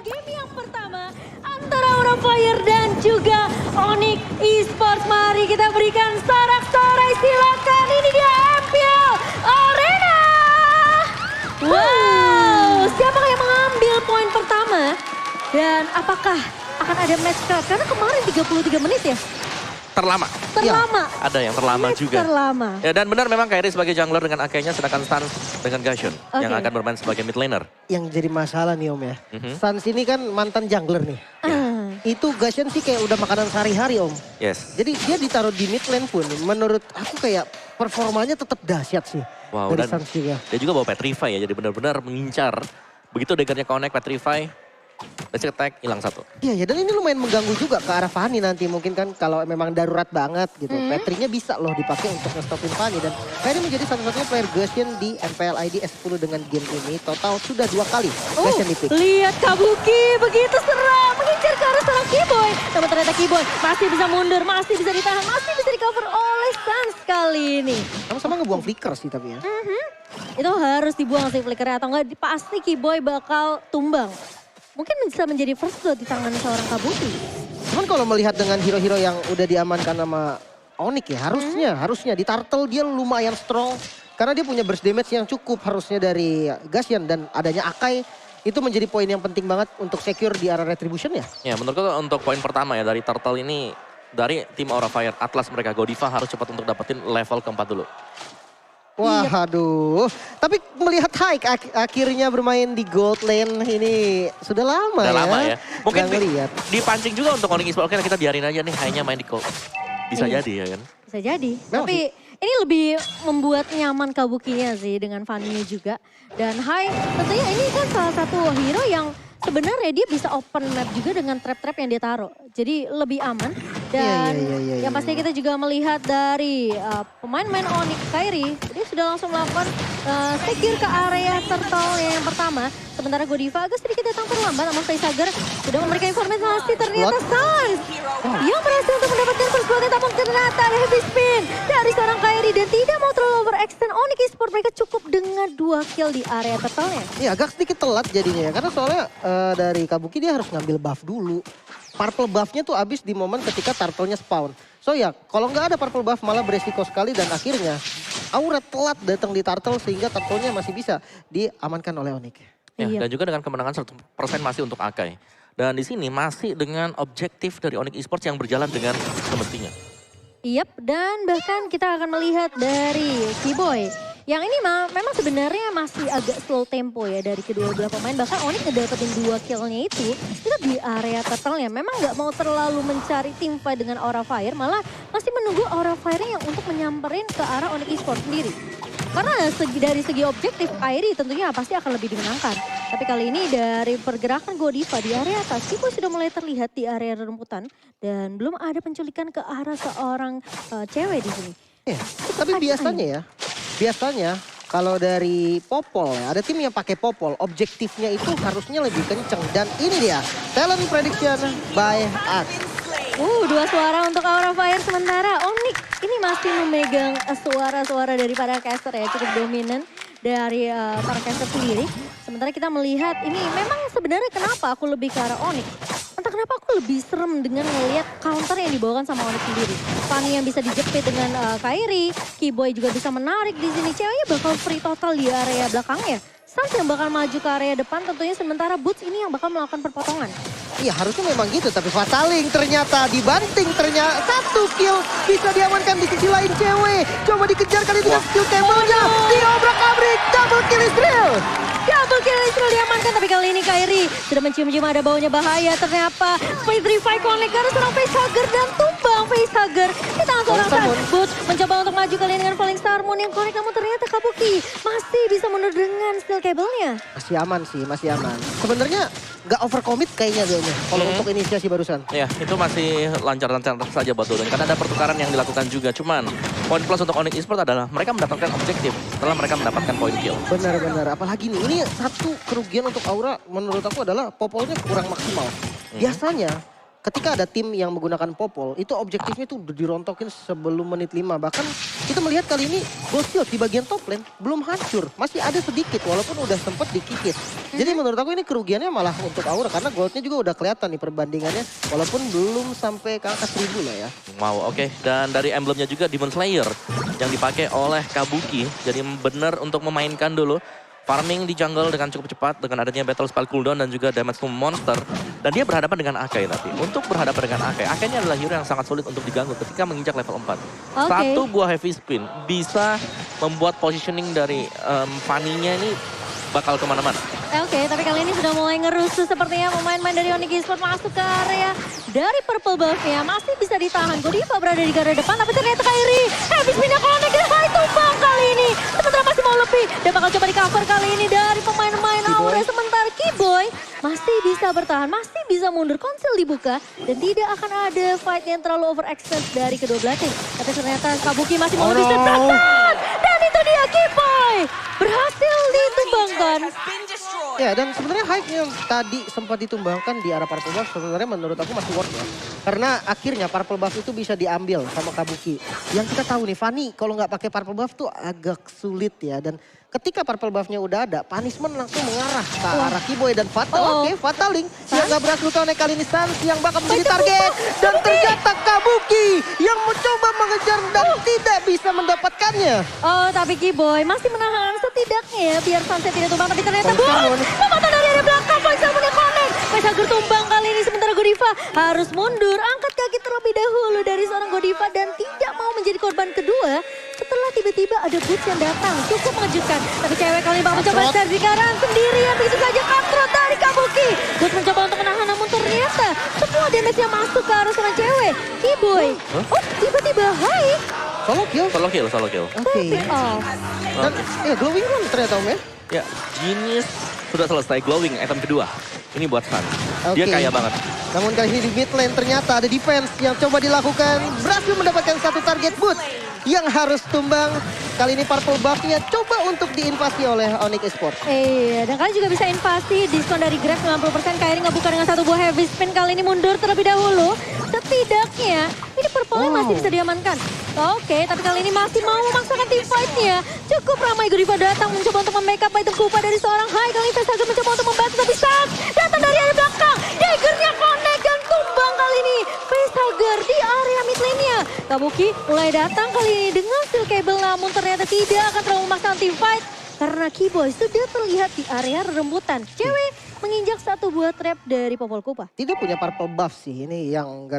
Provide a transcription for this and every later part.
game yang pertama antara Aura Fire dan juga Onyx Esports. Mari kita berikan sorak-sorai, silakan. Ini dia MPL Arena. Wow, siapa yang mengambil poin pertama? Dan apakah akan ada match cut? Karena kemarin 33 menit ya. Terlama. Terlama. Ya, ada yang terlama Match juga. Terlama. Ya, dan benar memang Kairi sebagai jungler dengan Akainya, sedangkan Sans dengan Gashion yang akan bermain sebagai mid laner. Yang jadi masalah nih Om ya. Sans ini kan mantan jungler nih. Itu Gashion sih kayak udah makanan sehari-hari Om. Yes. Jadi dia ditaruh di mid lane pun menurut aku kayak performanya tetap dahsyat sih. Wow, dari dan Sans juga. dia juga bawa Petrify ya, jadi benar-benar mengincar. Begitu daggernya connect Petrify, basic attack hilang satu. Iya ya, dan ini lumayan mengganggu juga ke arah Fanny nanti. Mungkin kan kalau memang darurat banget gitu. Petrinya bisa loh dipakai untuk nge-stopin Fanny. Dan Kairi menjadi satu-satunya player Gashion di MPL ID S10 dengan game ini. Total sudah 2 kali Gashion di-pick. Lihat Kabuki begitu serang mengincar ke arah seorang Keyboy. Namun ternyata Keyboy masih bisa mundur, masih bisa ditahan, masih bisa di-cover oleh Sans kali ini. Sama-sama ngebuang flicker sih tapi ya. Itu harus dibuang sih flickernya atau enggak pasti Keyboy bakal tumbang. Mungkin bisa menjadi first blood di tangan seorang Kabuki. Cuman kalau melihat dengan hero-hero yang udah diamankan sama Onyx ya, harusnya di Turtle dia lumayan strong. Karena dia punya burst damage yang cukup harusnya dari Gashion. Dan adanya Akai itu menjadi poin yang penting banget untuk secure di arah Retribution ya. Ya, menurutku untuk poin pertama ya dari Turtle ini, dari tim Aura Fire Atlas mereka Godiva harus cepat untuk dapetin level keempat dulu. Wah, aduh. Tapi melihat Haik akhirnya bermain di gold lane ini sudah lama Udah ya. lama ya. Mungkin Nggak ngeliat. dipancing juga untuk Onyx Esports. Oke, kita biarin aja nih hanya main di gold. Bisa Iya. jadi ya kan. Bisa jadi. Memang Tapi ini lebih membuat nyaman Kabukinya sih dengan Fanny-nya juga. Dan Hai tentunya ini kan salah satu hero yang sebenarnya dia bisa open map juga dengan trap-trap yang dia taruh. Jadi lebih aman. Dan Iya, yang pasti kita juga melihat dari pemain-pemain Onyx Kairi. Dia sudah langsung melakukan secure ke area turtle yang pertama. Sementara Godiva agak sedikit datang terlambat. Namun Facehugger sudah memberikan informasi ternyata Sans. Yang berhasil untuk mendapatkan first blood. Namun ternyata ada heavy spin dari seorang Kairi. Dan tidak mau terlalu overextend Onyx Esports. Mereka cukup dengan 2 kill di area turtle-nya. Iya agak sedikit telat jadinya ya. Karena soalnya dari Kabuki dia harus ngambil buff dulu. Purple buff-nya tuh habis di momen ketika turtle-nya spawn. So ya kalau nggak ada purple buff malah beresiko sekali dan akhirnya Aura telat datang di turtle sehingga turtle-nya masih bisa diamankan oleh Onyx. Ya, Iya. dan juga dengan kemenangan 100% masih untuk Akai. Dan di sini masih dengan objektif dari Onyx Esports yang berjalan dengan semestinya. Yap, dan bahkan kita akan melihat dari Keyboy. Yang ini memang sebenarnya masih agak slow tempo ya dari kedua belah pemain. Bahkan Onyx ngedapetin 2 kill-nya itu di area turtle-nya. Memang nggak mau terlalu mencari team fight dengan Aura Fire. Malah masih menunggu Aura Fire yang untuk menyamperin ke arah Onyx Esports sendiri. Karena dari segi objektif, Kairi tentunya pasti akan lebih dimenangkan. Tapi kali ini dari pergerakan Godiva di area atas, Keyboy sudah mulai terlihat di area rumputan. Dan belum ada penculikan ke arah seorang cewek di sini. Ya, tapi biasanya kalau dari Popol ya, ada tim yang pakai Popol, objektifnya itu harusnya lebih kenceng. Dan ini dia, talent prediction by Axe. 2 suara untuk Aura Fire, sementara Onyx ini masih memegang suara-suara dari para caster ya, cukup dominan dari para caster sendiri. Sementara kita melihat ini memang sebenarnya kenapa aku lebih ke arah Onyx. Entah kenapa aku lebih serem dengan melihat counter yang dibawakan sama Onyx sendiri. Fanny yang bisa dijepit dengan Kairi, Keyboy juga bisa menarik di sini. Ceweknya bakal free total di area belakangnya. Sans yang bakal maju ke area depan tentunya, sementara Boots ini yang bakal melakukan perpotongan. Iya harusnya memang gitu, tapi Fataling ternyata dibanting, ternyata 1 kill bisa diamankan di sisi lain cewek. Coba dikejar kali dengan skill table-nya, diobrak-abrik, double kill Israel. Double kill Israel diamankan, tapi kali ini Kairi sudah mencium-cium ada baunya bahaya. Ternyata Petrify connect karena seorang Facehugger dan tumbang Facehugger di tangan seorang Sans. Boots mencoba untuk maju kali ini dengan Falling Star Moon yang connect, namun ternyata Kabuki masih bisa mundur dengan skill cable-nya. Masih aman sih, masih aman. Sebenarnya nggak overcommit kayaknya dia kalau untuk inisiasi barusan. Ya, itu masih lancar-lancar saja buat Dodon. Karena ada pertukaran yang dilakukan juga. Cuman, poin plus untuk Onyx Esports adalah mereka mendapatkan objektif setelah mereka mendapatkan poin kill. Benar-benar, apalagi nih, ini satu kerugian untuk Aura menurut aku adalah Popolnya kurang maksimal. Biasanya ketika ada tim yang menggunakan popol, itu objektifnya itu udah dirontokin sebelum menit 5. Bahkan kita melihat kali ini Ghost Shield di bagian top lane belum hancur. Masih ada sedikit walaupun udah sempat dikikis. Jadi menurut aku ini kerugiannya malah untuk Aura karena goldnya juga udah kelihatan nih perbandingannya. Walaupun belum sampai ke angka 1000 lah ya. Wow, oke. Dan dari emblemnya juga Demon Slayer yang dipakai oleh Kabuki. Jadi benar untuk memainkan dulu. Farming di jungle dengan cukup cepat dengan adanya battle spell cooldown dan juga damage to monster. Dan dia berhadapan dengan Akai nanti. Untuk berhadapan dengan Akai, Akai ini adalah hero yang sangat sulit untuk diganggu ketika menginjak level 4. Satu buah heavy spin bisa membuat positioning dari Fanny-nya ini bakal kemana-mana. Oke, tapi kali ini sudah mulai ngerusuh sepertinya pemain-pemain dari Onyx Esports masuk ke area dari purple buff-nya. Masih bisa ditahan. Godiva berada di garda depan, tapi ternyata Kairi habis pindah connect dan Hai tumbang kali ini. Sementara masih mau lebih dan bakal coba di cover kali ini dari pemain-pemain Aura. Sementara Keyboy masih bisa bertahan, masih bisa mundur. Konsil dibuka dan tidak akan ada fight yang terlalu overextend dari kedua belah tim. Tapi ternyata Kabuki masih mau lebih sepakat. Dan itu dia Keyboy berhasil ditumbangkan. Ya, dan sebenarnya hype yang tadi sempat ditumbangkan di arah Purple Buff sebenarnya menurut aku masih worth ya. Karena akhirnya Purple Buff itu bisa diambil sama Kabuki. Yang kita tahu nih, Fanny kalau nggak pakai Purple Buff tuh agak sulit ya. Dan ketika Purple Buff-nya udah ada, punishment langsung mengarah ke arah Keyboy dan Fatal. Oke, Fataling yang nggak berhasil connect kali ini Sans yang bakal menjadi target. Dan ternyata Kabuki yang mencoba mengejar dan tidak bisa mendapatkannya. Oh, tapi Keyboy masih menahan setidaknya ya biar Sunset tidak tumbang. Tapi ternyata memotong dari area belakang. Faisal punya connect. Faisal tumbang kali ini sementara Godiva harus mundur. Angkat kaki terlebih dahulu dari seorang Godiva dan tidak mau menjadi korban kedua. Setelah tiba-tiba ada Boots yang datang. Cukup mengejutkan. Tapi cewek kali ini bakal mencoba serjikaran sendirian. Begitu saja Katrot dari Kabuki. Boots mencoba untuk menahan namun ternyata semua damage yang masuk ke arah seorang cewek. Keyboy. Oh, tiba-tiba Hai. Solo kill. Solo kill. Oke. Dan glowing run ternyata Om ya. Ya, Genius sudah selesai glowing item kedua. Ini buat Sun. Dia kaya banget. Namun kali ini di mid lane ternyata ada defense yang coba dilakukan. Berhasil mendapatkan satu target boot yang harus tumbang. Kali ini Purple Buff-nya coba untuk diinvasi oleh Onyx Esports. Iya, dan kalian juga bisa invasi. Diskon dari Grab 90%. Kairi ngebuka dengan satu buah heavy spin. Kali ini mundur terlebih dahulu. Setidaknya ini Purple masih bisa diamankan. Oke, tapi kali ini masih mau memaksakan team fight-nya. Cukup ramai Godiva datang mencoba untuk membackup item Kupa dari seorang Hai. Kali ini Faisal mencoba untuk membantu tapi Sans datang dari area belakang. Dagger-nya connect dan tumbang kali ini. Faisal di area mid lane-nya. Kabuki mulai datang kali ini dengan steel cable namun ternyata tidak akan terlalu memaksakan team fight. Karena Keyboy sudah terlihat di area rembutan. Cewek menginjak satu buah trap dari Popol Kupa. Tidak punya Purple Buff sih, ini yang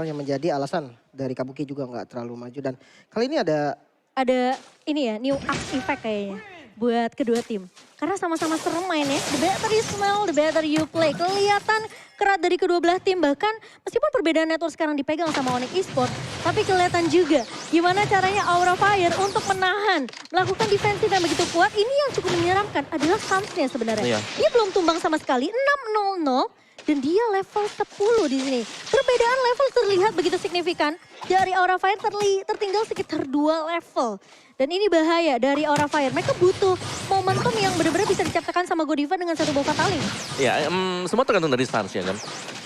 yang menjadi alasan dari Kabuki juga nggak terlalu maju. Dan kali ini ada ini ya, new axe effect kayaknya buat kedua tim. Karena sama-sama serem mainnya, the better you smell, the better you play. Kelihatan kerat dari kedua belah tim, bahkan meskipun perbedaan network sekarang dipegang sama Onyx Esports, tapi kelihatan juga gimana caranya Aura Fire untuk menahan, melakukan defensif yang begitu kuat. Ini yang cukup menyeramkan adalah Sans-nya sebenarnya. Iya. Dia belum tumbang sama sekali, 6-0-0. Dan dia level 10 di sini. Perbedaan level terlihat begitu signifikan. Dari Aura Fire tertinggal sekitar 2 level. Dan ini bahaya dari Aura Fire. Mereka butuh momentum yang benar-benar bisa diciptakan sama Godiva dengan satu buah Fataling. Ya, semua tergantung dari stance ya kan.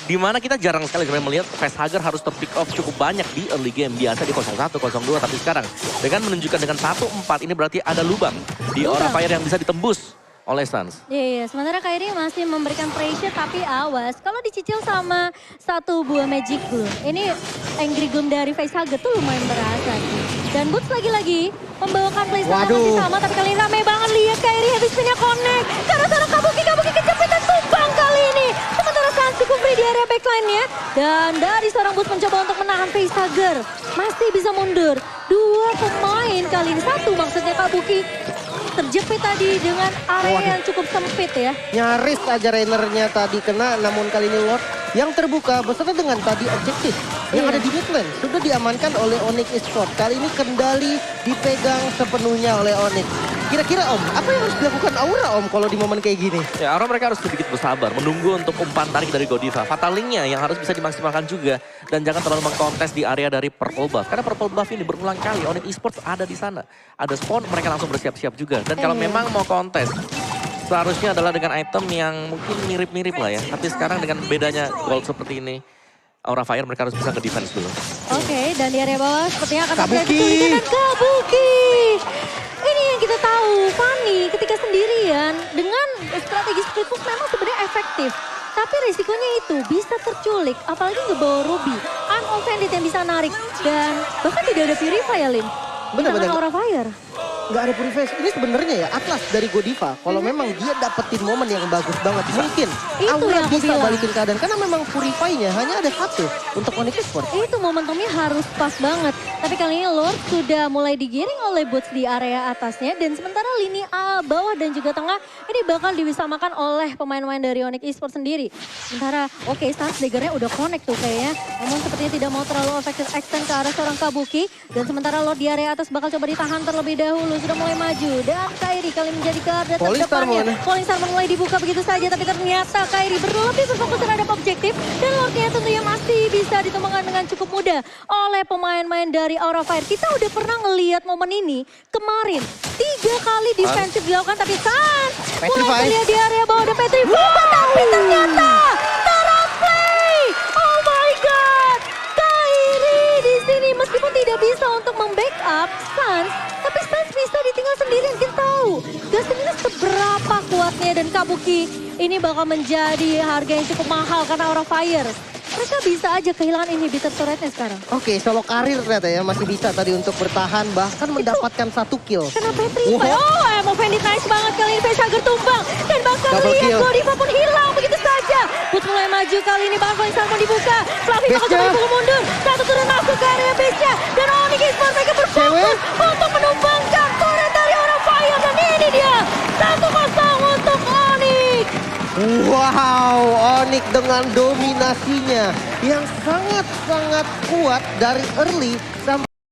Dimana kita jarang sekali melihat Facehugger harus terpick off cukup banyak di early game. Biasa di 0-1, 0-2, tapi sekarang dengan menunjukkan dengan 1-4 ini berarti ada lubang di Aura Fire yang bisa ditembus oleh Sans. Iya, sementara Kairi masih memberikan pressure tapi awas. Kalau dicicil sama satu buah Magic Gloom, ini Angry Gloom dari Facehugger tuh lumayan berasa. Dan Boots lagi-lagi membawakan playstyle masih sama, tapi kali ini rame banget. Lihat Kairi habis punya connect. Karena seorang Kabuki kejepit dan tumbang kali ini. Sementara Sans cukup free di area backline-nya. Dan dari seorang Boots mencoba untuk menahan Facehugger. Masih bisa mundur. Dua pemain kali ini, satu maksudnya Kabuki. Terjepit tadi dengan area yang cukup sempit ya. Nyaris aja Rainernya tadi kena, namun kali ini Lord yang terbuka beserta dengan tadi objektif yang ada di mid lane sudah diamankan oleh Onyx Esports. Kali ini kendali dipegang sepenuhnya oleh Onyx. Kira-kira Om, apa yang harus dilakukan Aura Om kalau di momen kayak gini? Ya, Aura mereka harus sedikit bersabar, menunggu untuk umpan tarik dari Godiva. Fatalingnya yang harus bisa dimaksimalkan juga. Dan jangan terlalu mengkontes di area dari Purple Buff. Karena Purple Buff ini berulang kali, Onyx Esports ada di sana. Ada spawn, mereka langsung bersiap-siap juga. Dan kalau memang mau kontes, seharusnya adalah dengan item yang mungkin mirip-mirip lah ya. Tapi sekarang dengan bedanya gold seperti ini, Aura Fire mereka harus bisa nge-defense dulu. Oke, dan di area bawah sepertinya akan terjadi Kabuki. kesulitan dan Kabuki. Ini yang kita tahu, Fanny ketika sendirian dengan strategi split push memang sebenarnya efektif. Tapi risikonya itu bisa terculik, apalagi ngebawa Ruby. Unoffended yang bisa narik. Dan bahkan tidak ada Purify ya, Lim. Di Bener-bener. tangan Aura Fire. Nggak ada purifier. Ini sebenarnya ya Atlas dari Godiva. Kalau memang dia dapetin momen yang bagus banget. Mungkin Itu Aura yang aku bisa bilang. balikin keadaan. Karena memang purify-nya hanya ada satu untuk Onyx Esports. Itu momentumnya harus pas banget. Tapi kali ini Lord sudah mulai digiring oleh Boots di area atasnya. Dan sementara lini bawah dan juga tengah ini bakal diwisamakan oleh pemain-pemain dari Onyx Esports sendiri. Sementara oke Stance Dagger-nya udah connect tuh kayaknya. Namun sepertinya tidak mau terlalu effective extend ke arah seorang Kabuki. Dan sementara Lord di area atas bakal coba ditahan terlebih dahulu. Sudah mulai maju. Dan Kairi kali menjadi garda Polystar terdepannya. mana? Polystar mulai dibuka begitu saja. Tapi ternyata Kairi berlebih berfokus terhadap objektif. Dan Lordnya tentunya masih bisa ditumbangkan dengan cukup mudah oleh pemain-pemain dari Aura Fire. Kita udah pernah ngelihat momen ini kemarin. 3 kali defensif dilakukan tapi Sans mulai Petrify. terlihat di area bawah dan Petrify. Tapi ternyata terplay. Oh my god. Kairi di sini meskipun tidak bisa untuk membackup Sans, tapi Sans bisa ditinggal sendirian. Kita tahu Gaston ini seberapa kuatnya dan Kabuki ini bakal menjadi harga yang cukup mahal karena Aura Fire. Mereka bisa aja kehilangan inhibitor turretnya sekarang. Oke, solo karir ternyata ya masih bisa tadi untuk bertahan bahkan mendapatkan 1 kill. Kenapa Petrify? Wow. Oh, Emo Fendi nice banget kali ini Facehugger tumbang. Dan bahkan Double lihat kill. Godiva pun hilang begitu saja. Put mulai maju kali ini bahkan Falling Star mau dibuka. Fluffy bakal Base-nya. coba dipukul mundur. Satu turun masuk ke area base-nya. Dan Onyx Esports mereka berfokus Cewek. untuk menumbangkan turret dari Aura Fire. Dan ini dia 1-0 untuk Onyx. Wow, Onyx dengan dominasinya yang sangat-sangat kuat dari early sampai